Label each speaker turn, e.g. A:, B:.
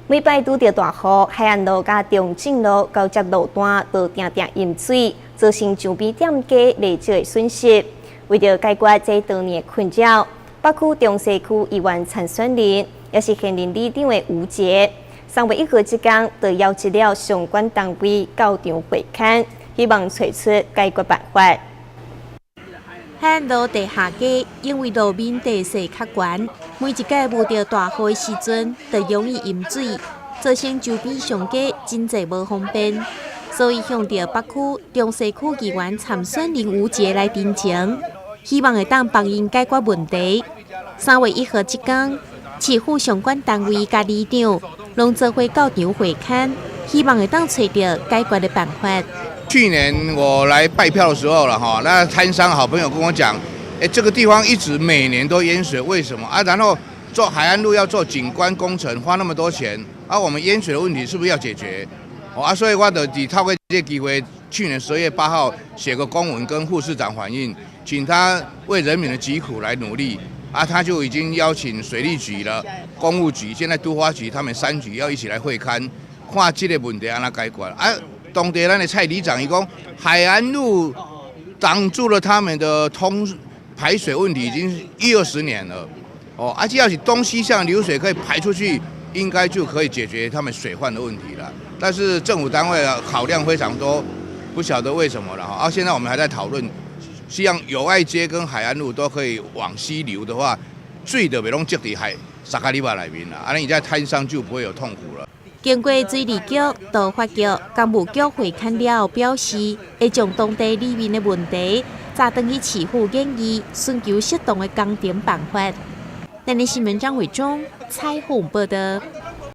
A: 每摆拄着大雨，海岸路甲中正路交接路段都定定淹水，造成周边店家累积的损失。为着解决这多年的困扰，北区中西区议员陈选仁也是现任里长的吴杰，3月1号即天就邀集了相关单位到场会勘，希望找出解决办法。
B: 海岸路地下街因为路面地势较悬，每一届遇到大雨的时阵，就容易淹水，造成周边商家真侪无方便，所以向着北区、中西区议员参选人吴杰来申请，希望会当帮因解决问题。3月1号即天，市府相关单位甲里长拢做伙到场会勘，希望会当找到解决的办法。
C: 去年我来拜票的时候了哈，那摊商好朋友跟我讲，这个地方一直每年都淹水，为什么啊？然后做海岸路要做景观工程，花那么多钱，啊，我们淹水的问题是不是要解决？所以我就透过这个机会，去年12月8号写个公文跟副市长反映，请他为人民的疾苦来努力。他就已经邀请水利局了、公务局、现在都发局，他们3局要一起来会勘，看这个问题安怎解决。当地咱的蔡里长伊讲，海岸路挡住了他们的排水问题，已经20年了。只要是东西向流水可以排出去，应该就可以解决他们水患的问题了。但是政府单位考量非常多，不晓得为什么了。现在我们还在讨论，希望友爱街跟海岸路都可以往西流的话，水就袂拢积在沙卡里巴里面了，你在摊商就不会有痛苦了。
B: 经过水利局、都发局、工务局会勘了后，表示会将当地里面的问题再转去市府建议，寻求适当的工程办法。咱的新闻张伟忠采访报道。